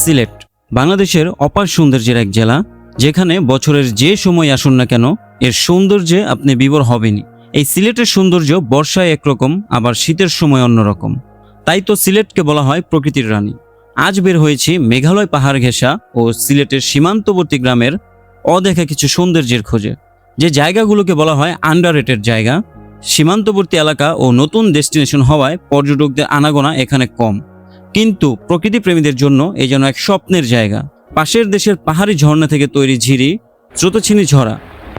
সিলেট বাংলাদেশের অপার সৌন্দর্যের এক জেলা, যেখানে বছরের যে সময় আসুন না কেন এর সৌন্দর্যে আপনি বিভোর হবেনই। এই সিলেটের সৌন্দর্য বর্ষায় একরকম, আবার শীতের সময় অন্যরকম। তাই তো সিলেটকে বলা হয় প্রকৃতির রানী। আজ বের হয়েছি মেঘালয় পাহাড় ঘেঁষা ও সিলেটের সীমান্তবর্তী গ্রামের অদেখা কিছু সৌন্দর্যের খোঁজে। যে জায়গাগুলোকে বলা হয় আন্ডাররেটেড জায়গা, সীমান্তবর্তী এলাকা ও নতুন ডেস্টিনেশন হওয়ায় পর্যটকদের আনাগোনা এখানে কম, কিন্তু প্রকৃতি প্রেমীদের জন্য এই যেন এক স্বপ্নের জায়গা। পাশের দেশের পাহাড়ি ঝর্ণা থেকে তৈরি ঝিরি, স্রোতছিনি ঝরা,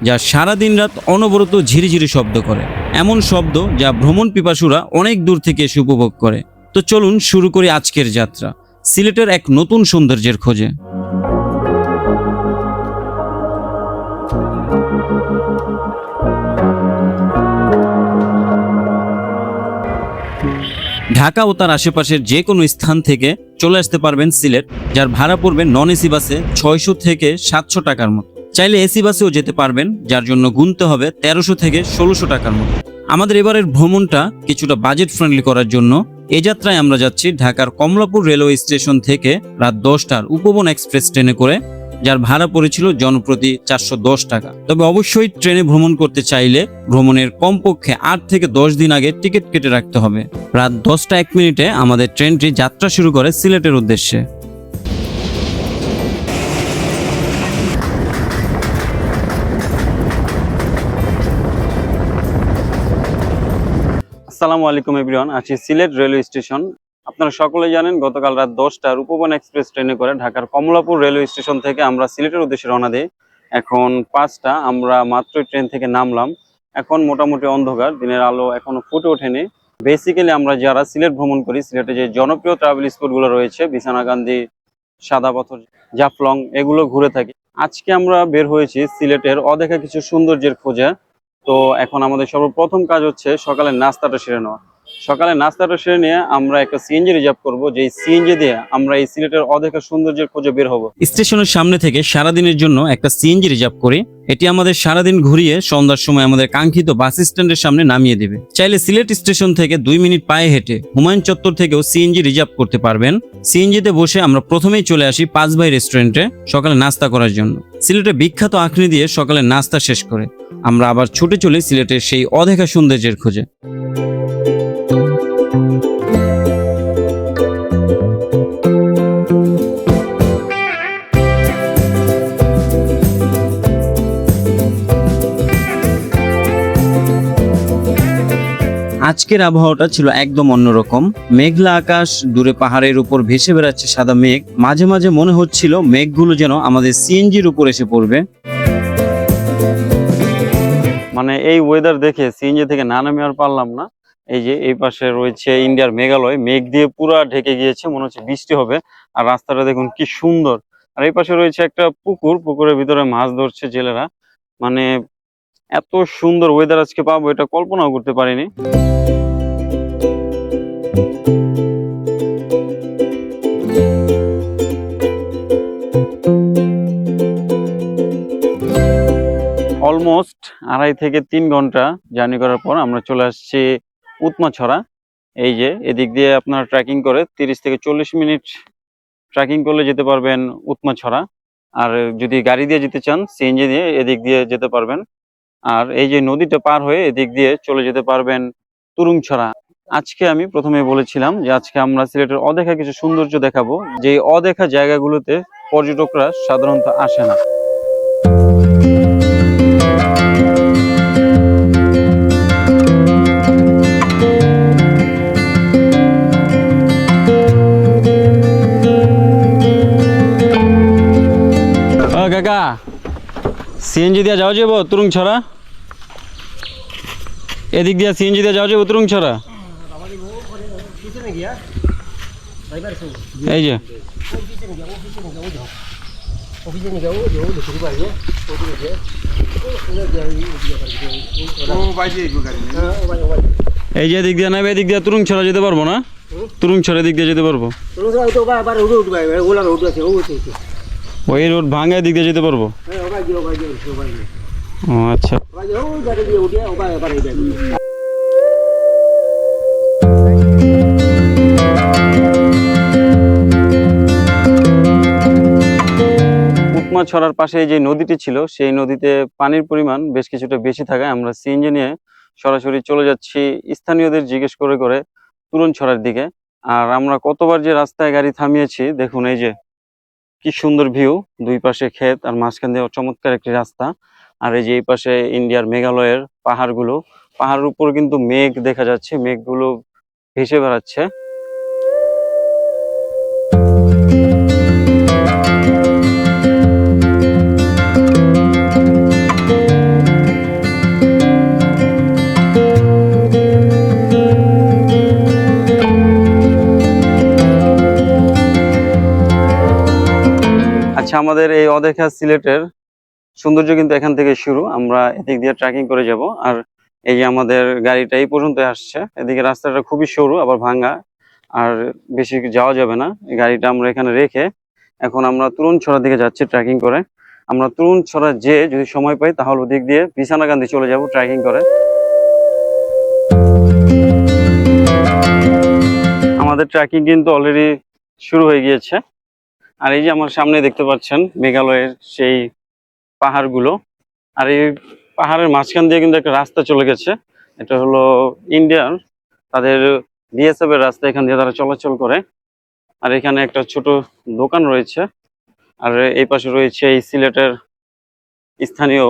যা সারা দিন রাত অনবরত ঝিরিঝিরি শব্দ করে, এমন শব্দ যা ভ্রমণ পিপাসুরা অনেক দূর থেকে এসে উপভোগ করে। তো চলুন শুরু করি আজকের যাত্রা সিলেটের এক নতুন সৌন্দর্যের খোঁজে। ঢাকা ও তার আশেপাশের যে কোনো স্থান থেকে চলে আসতে পারবেন সিলেট, যার ভাড়া পড়বে নন এসি বাসে 600 থেকে 700 টাকার মতো। চাইলে এসি বাসেও যেতে পারবেন, যার জন্য গুনতে হবে 1300 থেকে 1600 টাকার মতো। আমাদের এবারের ভ্রমণটা কিছুটা বাজেট ফ্রেন্ডলি করার জন্য এই যাত্রায় আমরা যাচ্ছি ঢাকার কমলাপুর রেলওয়ে স্টেশন থেকে রাত 10টার উপবন এক্সপ্রেস ট্রেনে করে, যার ভাড়া পড়েছিল জনপ্রতি 410 টাকা। তবে অবশ্যই ট্রেনে ভ্রমণ করতে চাইলে ভ্রমণের কমপক্ষে 8 থেকে 10 দিন আগে টিকিট কেটে রাখতে হবে। রাত 10টা 1 মিনিটে আমাদের ট্রেনটি যাত্রা শুরু করে সিলেটের উদ্দেশ্যে। আসসালামু আলাইকুম এভরিওয়ান, আছি সিলেট রেলওয়ে স্টেশন। আপনারা সকলে জানেন গতকাল রাত 10টার উপবন এক্সপ্রেস ট্রেনে করে ঢাকার কমলাপুর রেলওয়ে স্টেশন থেকে আমরা সিলেটের উদ্দেশ্যে রওনা দিই। এখন 5টা, আমরা মাত্র ট্রেন থেকে নামলাম। এখন মোটামুটি অন্ধকার, দিনের আলো এখনো ফুটে ওঠেনি। বেসিক্যালি আমরা যারা সিলেট ভ্রমণ করি, সিলেটে যে জনপ্রিয় ট্রাভেল স্পটগুলো রয়েছে বিছানাকান্দি, সাদা পাথর, জাফলং, এগুলো ঘুরে থাকি। আজকে আমরা বের হয়েছি সিলেটের অদেখা কিছু সৌন্দর্যের খোঁজে। তো এখন আমাদের সর্বপ্রথম কাজ হচ্ছে সকালের নাস্তাটা সেরে নেওয়া। সকালে নাস্তাটা সেরে নিয়ে আমরা একটা সিএনজি রিজার্ভ করব, যেই সিএনজি দিয়ে আমরা এই সিলেটের অদেখা সৌন্দর্যের খোঁজে বের হব। স্টেশনের সামনে থেকে সারাদিনের জন্য একটা সিএনজি রিজার্ভ করি। এটি আমাদের সারাদিন ঘুরিয়ে সন্ধ্যার সময় আমাদের কাঙ্ক্ষিত বাস স্ট্যান্ডের সামনে নামিয়ে দেবে। চাইলে সিলেট স্টেশন থেকে 2 মিনিট পায়ে হেঁটে হুমায়ুন চত্বর থেকেও সিএনজি রিজার্ভ করতে পারবেন। সিএনজিতে বসে আমরা প্রথমেই চলে আসি 5 ভাই রেস্টুরেন্টে সকালে নাস্তা করার জন্য। সিলেটের বিখ্যাত আখনি দিয়ে সকালে নাস্তা শেষ করে আমরা আবার ছুটে চলি সিলেটের সেই অদেখা সৌন্দর্যের খোঁজে। আজকের আবহাওয়াটা ছিল একদম অন্যরকম। মেঘলা আকাশ, দূরে পাহাড়ের উপর ভেসে বেড়াচ্ছে সাদা মেঘ। মাঝে মাঝে মনে হচ্ছিল মেঘগুলো যেন আমাদের সিএনজির উপর এসে পড়বে। মানে এই ওয়েদার দেখে সিএনজি থেকে না নামে আর পারলাম না। এই যে এই পাশে রয়েছে ইন্ডিয়ার মেঘালয়, মেঘ দিয়ে পুরো ঢেকে গিয়েছে, মনে হচ্ছে বৃষ্টি হবে। আর রাস্তাটা দেখুন কি সুন্দর। আর এই পাশে রয়েছে একটা পুকুর, পুকুরের ভিতরে মাছ ধরছে জেলেরা। মানে এত সুন্দর ওয়েদার আজকে পাবো এটা কল্পনাও করতে পারিনি। অলমোস্ট 2.5 থেকে 3 ঘন্টা জার্নি করার পর আমরা চলে আসছি উৎমাছড়া। এই যে এদিক দিয়ে আপনারা ট্রেকিং করে 30 থেকে 40 মিনিট ট্রেকিং করলে যেতে পারবেন উৎমাছড়া। আর যদি গাড়ি দিয়ে যেতে চান, সিএনজি দিয়ে এদিক দিয়ে যেতে পারবেন। আর এই যে নদীটা পার হয়ে এদিক দিয়ে চলে যেতে পারবেন তুরুংছড়া। আজকে আমি প্রথমে বলেছিলাম যে আজকে আমরা সিলেটের অদেখা কিছু সৌন্দর্য দেখাবো, যে অদেখা জায়গাগুলোতে পর্যটকরা সাধারণত আসে না। কাকা, সিএনজি দিয়ে যাওয়া যাবো তুরুংছড়া? এদিক দিয়ে সিএনজি দিয়ে যাওয়া যাবো তুরুংছড়া? এই যে এই যে এদিক দিয়ে নেবে, এদিক দিয়ে তুরুংছড়া যেতে পারবো না? তুরুংছড়া এদিক দিয়ে যেতে পারবো? ওই রোড ভাঙে দিক দিয়ে যেতে পারবো? ও আচ্ছা। সুকমা ছড়ার পাশে যে নদীটি ছিল সেই নদীতে পানির পরিমাণ বেশ কিছুটা বেশি থাকায় আমরা সিএনজি নিয়ে সরাসরি চলে যাচ্ছি স্থানীয়দের জিজ্ঞেস করে করে তুরন ছড়ার দিকে। আর আমরা কতবার যে রাস্তায় গাড়ি থামিয়েছি, দেখুন এই যে কি সুন্দর ভিউ, দুই পাশে ক্ষেত আর মাঝখান দিয়ে চমৎকার একটি রাস্তা। আর এই যে এই পাশে ইন্ডিয়ার মেঘালয়ের পাহাড়গুলো, পাহাড়ের উপর কিন্তু মেঘ দেখা যাচ্ছে, মেঘগুলো ভেসে বেড়াচ্ছে। আচ্ছা, আমাদের এই অদেখা সিলেটের সৌন্দর্য কিন্তু এখান থেকে শুরু। আমরা এদিক দিয়ে ট্রেকিং করে যাব। আর এই যে আমাদের গাড়িটা এই পর্যন্ত আসছে, এদিকে রাস্তাটা খুবই সরু আবার ভাঙা, আর বেশি যাওয়া যাবে না। এই গাড়িটা আমরা এখানে রেখে এখন আমরা তুরুনছড়ার দিকে যাচ্ছি ট্রেকিং করে। আমরা তুরুনছড়া যে যদি সময় পাই তাহলে ওদিক দিয়ে বিছানাকান্দি চলে যাব ট্রেকিং করে। আমাদের ট্রেকিং কিন্তু অলরেডি শুরু হয়ে গিয়েছে। আর এই যে আমার সামনে দেখতে পাচ্ছেন মেঘালয়ের সেই পাহাড়গুলো। আর এই পাহাড়ের মাঝখান দিয়ে কিন্তু একটা রাস্তা চলে গেছে। এটা হলো ইন্ডিয়ান তাদের বিএসএফ এর রাস্তা, এখান দিয়ে তারা চলাচল করে। আর এখানে একটা ছোট দোকান রয়েছে। আর এই পাশে রয়েছে এই সিলেটের স্থানীয়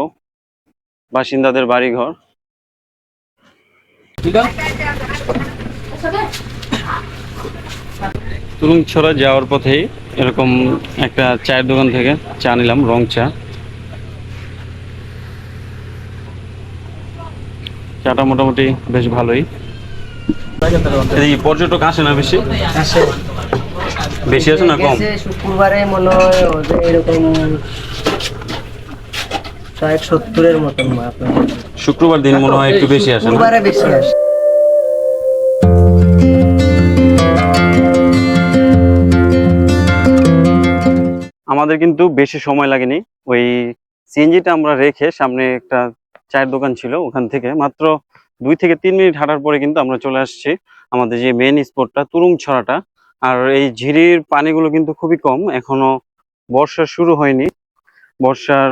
বাসিন্দাদের বাড়িঘর। তুরুংছড়া যাওয়ার পথেই এরকম একটা চায়ের দোকান থেকে চা নিলাম, রং চা। চাটা মোটামুটি বেশ ভালোই। পর্যটক আসে না বেশি? বেশি আছে না কম? শুক্রবারে মনে হয় এরকম 60-70-এর মতন। শুক্রবার দিন মনে হয় একটু বেশি আসে, শুক্রবারে বেশি আসে। আমাদের কিন্তু বেশি সময় লাগেনি। ওই সিএনজিটা আমরা রেখে সামনে একটা চায়ের দোকান ছিল, ওখান থেকে মাত্র 2 থেকে 3 মিনিট হাঁটার পরে কিন্তু আমরা চলে আসছি আমাদের যে মেইন স্পটটা তুরুংছড়াটা। আর এই ঝিরির পানিগুলো কিন্তু খুবই কম, এখনো বর্ষা শুরু হয়নি, বর্ষার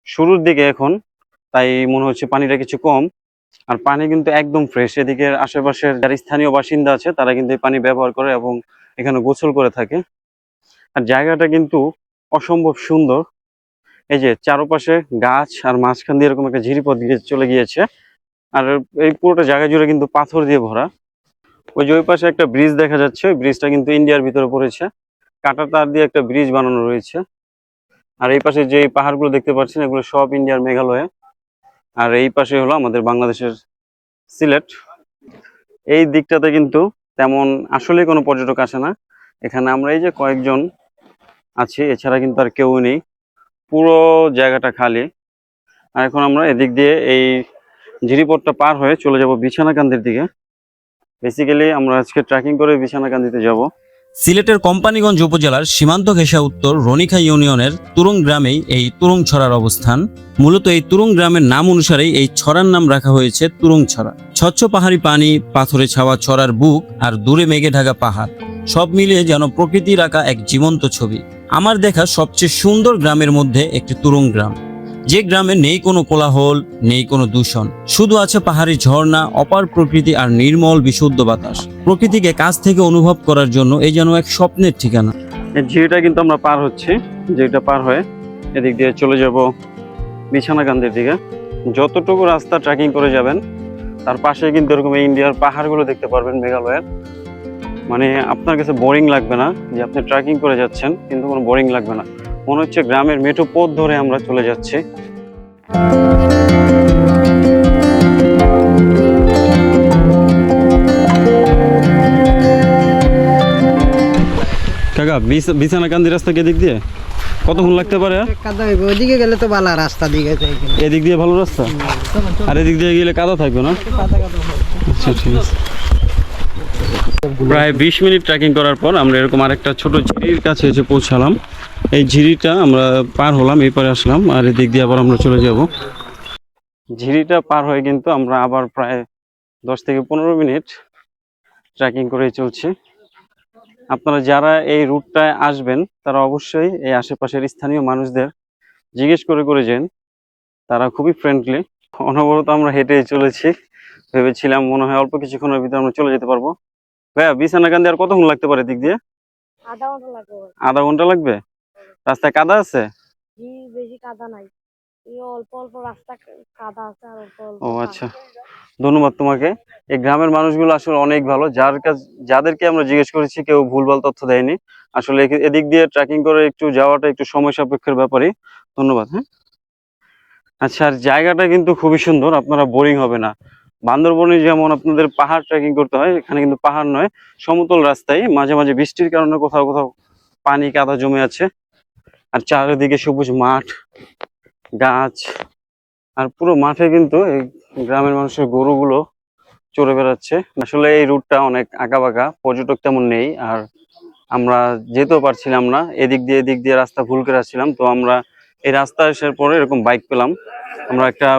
শুরুর দিকে এখন, তাই মনে হচ্ছে পানিটা কিছু কম। আর পানি কিন্তু একদম ফ্রেশ। এদিকে আশেপাশের যারা স্থানীয় বাসিন্দা আছে তারা কিন্তু এই পানি ব্যবহার করে এবং এখানে গোসল করে থাকে। আর জায়গাটা কিন্তু অসম্ভব সুন্দর। এই যে চারপাশে গাছ আর মাঝখান দিয়ে এরকম একটা ঝিরিপথ চলে গিয়েছে। আর এই পুরোটা জায়গা জুড়ে কিন্তু পাথর দিয়ে ভরা। ওই যে ওই পাশে একটা ব্রিজ দেখা যাচ্ছে, ওই ব্রিজটা কিন্তু ইন্ডিয়ার ভিতরে পড়েছে, কাঁটা তার দিয়ে একটা ব্রিজ বানানো রয়েছে। আর এই পাশে যে পাহাড়গুলো দেখতে পাচ্ছেন এগুলো সব ইন্ডিয়ার মেঘালয়ে। আর এই পাশে হলো আমাদের বাংলাদেশের সিলেট। এই দিকটাতে কিন্তু তেমন আসলে কোনো পর্যটক আসে না। এখানে আমরা এই যে কয়েকজন আছি, এছাড়া কিন্তু আর কেউ নেই, পুরো জায়গাটা খালি। আর এখন আমরা এদিক দিয়ে এই ঝিরিপথটা পার হয়ে চলে যাব বিছানাকান্দির দিকে। বেসিক্যালি আমরা আজকে ট্রেকিং করে বিছানাকান্দিতে যাব। সিলেটের কোম্পানীগঞ্জ উপজেলার সীমান্ত ঘেঁষা উত্তর রনিখা ইউনিয়নের তুরুং গ্রামেই এই তুরুং ছড়ার অবস্থান। মূলত এই তুরুং গ্রামের নাম অনুসারেই এই ছড়ার নাম রাখা হয়েছে তুরুং ছড়া। স্বচ্ছ পাহাড়ি পানি, পাথরে ছাওয়া ছড়ার বুক আর দূরে মেঘে ঢাকা পাহাড়, সব মিলিয়ে যেন প্রকৃতির আঁকা এক জীবন্ত ছবি। আমার দেখা সবচেয়ে সুন্দর গ্রামের মধ্যে একটি তুরুং গ্রাম, যে গ্রামে নেই কোনো কোলাহল, নেই কোনো দূষণ, শুধু আছে পাহাড়ি ঝর্ণা, অপার প্রকৃতি আর নির্মল বিশুদ্ধ বাতাস। প্রকৃতিকে কাছ থেকে অনুভব করার জন্য এই যেন এক স্বপ্নের ঠিকানা। এই ঝিরিটা কিন্তু আমরা পার হচ্ছি, যেটা পার হয়ে এদিক দিয়ে চলে যাব বিছানাকান্দির দিকে। যতটুকু রাস্তা ট্রেকিং করে যাবেন তার পাশে কিন্তু এরকম ইন্ডিয়ার পাহাড়গুলো দেখতে পারবেন মেঘালয়ের। মানে আপনার কাছে বোরিং লাগবে না, যে আপনি ট্রেকিং করে যাচ্ছেন কিন্তু কোনো বোরিং লাগবে না, মনে হচ্ছে গ্রামের মেঠো পথ ধরে আমরা চলে যাচ্ছি। কাকা, বিছানাকান্দি রাস্তা কে দিক দিয়ে কতক্ষণ লাগতে পারে? কাদা হইবে, ওইদিকে গেলে তো ভালো রাস্তা দিকে যাই, এদিক দিয়ে ভালো রাস্তা, আর এদিক দিয়ে গেলে কাদা থাকবে না? আচ্ছা, ঠিক আছে। প্রায় 20 মিনিট ট্রেকিং করার পর আমরা এরকম আরেকটা ছোট ঝিরির কাছে এসে পৌঁছালাম। এই ঝিরিটা আমরা পার হলাম, এই পারে আসলাম, আর এদিক দিয়ে আবার আমরা চলে যাব। ঝিরিটা পার হয়ে কিন্তু আমরা আবার প্রায় 10 থেকে 15 মিনিট ট্রেকিং করে চলছি। আপনারা যারা এই রুটটায় আসবেন তারা অবশ্যই এই আশেপাশের স্থানীয় মানুষদের জিজ্ঞেস করে করে যান, তারা খুবই ফ্রেন্ডলি। অনবরত আমরা হেঁটে চলেছি, ভেবেছিলাম মনে হয় অল্প কিছুক্ষণের ভিতরে আমরা চলে যেতে পারবো। ভাইয়া বিছানাকান্দি আর কতক্ষণ লাগতে পারে দিক দিয়ে? আধা ঘন্টা লাগবে ভাই। আধা ঘন্টা লাগবে? রাস্তায় কাদা আছে? জি, বেশি কাদা নাই, এই অল্প অল্প রাস্তা কাদা আছে আর অল্প অল্প ও আচ্ছা, ধন্যবাদ তোমাকে। এই গ্রামের মানুষগুলো আসলে অনেক ভালো, যাদেরকে আমরা জিজ্ঞেস করেছি কেউ ভুলভাল তথ্য দেয়নি। আসলে এদিক দিয়ে ট্রেকিং করে একটু যাওয়াটা একটু সময় সাপেক্ষের ব্যাপারই। ধন্যবাদ। হ্যাঁ, আচ্ছা, আর জায়গাটা কিন্তু খুবই সুন্দর, আপনারা বোরিং হবে না। বান্দরবনে যেমন আপনাদের পাহাড় ট্রেকিং করতে হয়, এখানে কিন্তু পাহাড় নয়, সমতল রাস্তায় মাঝে মাঝে বৃষ্টির কারণে কোথাও কোথাও পানি কাদা জমে আছে, আর চারিদিকে সবুজ মাঠ, গাছ, আর পুরো মাঠে কিন্তু এই গ্রামের মানুষের গরুগুলো চড়ে বেড়াচ্ছে। আসলে এই রুটটা অনেক আঁকাবাঁকা, পর্যটক তেমন নেই, আর আমরা যেতেও পারছিলাম না, এদিক দিয়ে রাস্তা ভুল করে আসছিলাম। তো আমরা এই রাস্তা আসার পরে এরকম বাইক পেলাম, আমরা একটা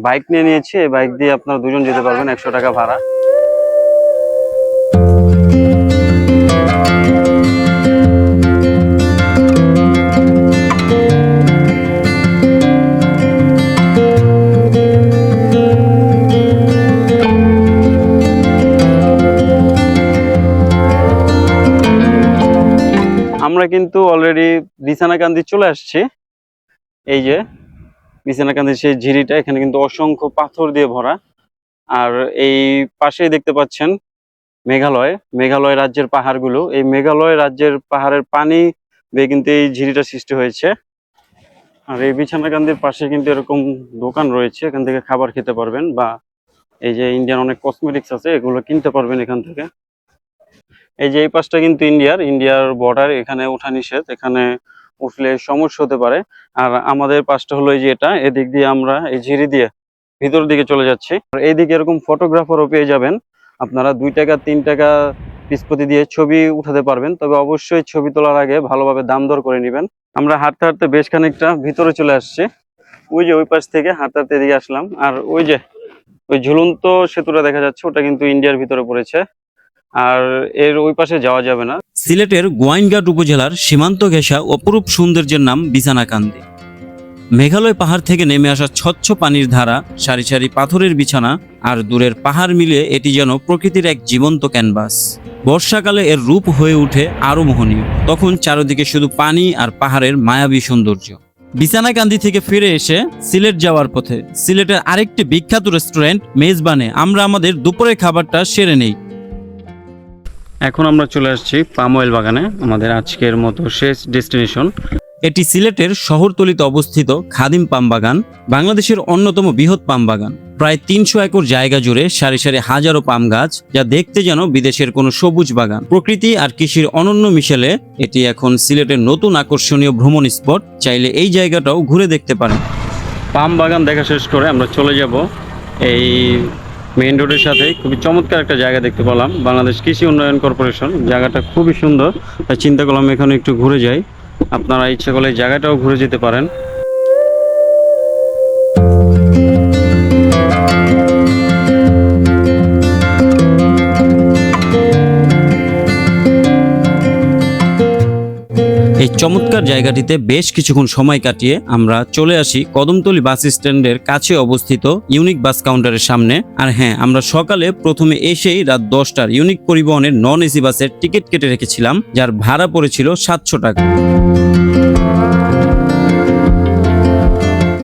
বাইক নিয়ে নিয়েছি। এই বাইক দিয়ে আপনারা দুজন যেতে পারবেন, 100 টাকা ভাড়া। আমরা কিন্তু অলরেডি বিছানাকান্দি চলে আসছি। এই যে বিছানাকান্দির সেই ঝিরিটা, এখানে কিন্তু অসংখ্য পাথর দিয়ে ভরা। আর এই পাশেই দেখতে পাচ্ছেন মেঘালয় রাজ্যের পাহাড়গুলো। এই মেঘালয় রাজ্যের পাহাড়ের পানি বেয়ে কিন্তু এই ঝিরিটা সৃষ্টি হয়েছে। আর এই বিছানাকান্দির পাশে কিন্তু এরকম দোকান রয়েছে, এখান থেকে খাবার খেতে পারবেন, বা এই যে ইন্ডিয়ান অনেক কসমেটিক্স আছে, এগুলো কিনতে পারবেন এখান থেকে। এই যে এই পাশটা কিন্তু ইন্ডিয়ার বর্ডার, এখানে ওঠা নিষেধ, এখানে উঠলে সমস্যা হতে পারে। আর আমাদের পাশটা হলো এই যে এটা, এদিক দিয়ে আমরা এই ঝিরি দিয়ে ভিতর দিকে চলে যাচ্ছি। আর এইদিকে এরকম ফটোগ্রাফারও পেয়ে যাবেন, আপনারা 2 টাকা 3 টাকা পিস প্রতি দিয়ে ছবি উঠাতে পারবেন, তবে অবশ্যই ছবি তোলার আগে ভালোভাবে দাম দর করে নেবেন। আমরা হাঁটতে হাঁটতে বেশ খানিকটা ভিতরে চলে আসছি, ওই যে ওই পাশ থেকে হাঁটতে হাঁটতে এদিকে আসলাম। আর ওই যে ওই ঝুলন্ত সেতুটা দেখা যাচ্ছে, ওটা কিন্তু ইন্ডিয়ার ভিতরে পড়েছে, আর এর ওই পাশে যাওয়া যাবে না। সিলেটের গোয়াইনঘাট উপজেলার সীমান্ত ঘেঁষা অপরূপ সৌন্দর্যের নাম বিছানাকান্দি। মেঘালয় পাহাড় থেকে নেমে আসা স্বচ্ছ পানির ধারা, সারি সারি পাথরের বিছানা আর দূরের পাহাড় মিলিয়ে এটি যেন প্রকৃতির এক জীবন্ত ক্যানভাস। বর্ষাকালে এর রূপ হয়ে ওঠে আরো মোহনীয়, তখন চারদিকে শুধু পানি আর পাহাড়ের মায়াবী সৌন্দর্য। বিছানাকান্দি থেকে ফিরে এসে সিলেট যাওয়ার পথে সিলেটের আরেকটি বিখ্যাত রেস্টুরেন্ট মেজবানে আমরা আমাদের দুপুরের খাবারটা সেরে নেই। এখন আমরা চলে আসছি পাম অয়েল বাগানে, আমাদের আজকের মতো শেষ ডেস্টিনেশন। এটি সিলেটের শহরতলিতে অবস্থিত খাদিম পাম বাগান, বাংলাদেশের অন্যতম বৃহৎ পাম বাগান। প্রায় 300 একর জায়গা জুড়ে সারি সারি হাজারো পাম গাছ, যা দেখতে যেন বিদেশের কোনো সবুজ বাগান। প্রকৃতি আর কৃষির অনন্য মিশেলে এটি এখন সিলেটের নতুন আকর্ষণীয় ভ্রমণ স্পট, চাইলে এই জায়গাটাও ঘুরে দেখতে পারেন। পাম বাগান দেখা শেষ করে আমরা চলে যাব এই মেইন রোডের সাথে। খুবই চমৎকার একটা জায়গা দেখতে পেলাম, বাংলাদেশ কৃষি উন্নয়ন কর্পোরেশন। জায়গাটা খুবই সুন্দর, তাই চিন্তা করলাম এখানে একটু ঘুরে যাই। আপনারা ইচ্ছে করলে এই জায়গাটাও ঘুরে যেতে পারেন। এই চমৎকার জায়গাটিতে বেশ কিছুক্ষণ সময় কাটিয়ে আমরা চলে আসি কদমতলী বাস স্ট্যান্ডের কাছে অবস্থিত ইউনিক বাস কাউন্টারের সামনে। আর হ্যাঁ, আমরা সকালে প্রথমে এসেই রাত 10টার ইউনিক পরিবহনের নন এসি বাসের টিকিট কেটে রেখেছিলাম, যার ভাড়া পড়েছিল 700 টাকা।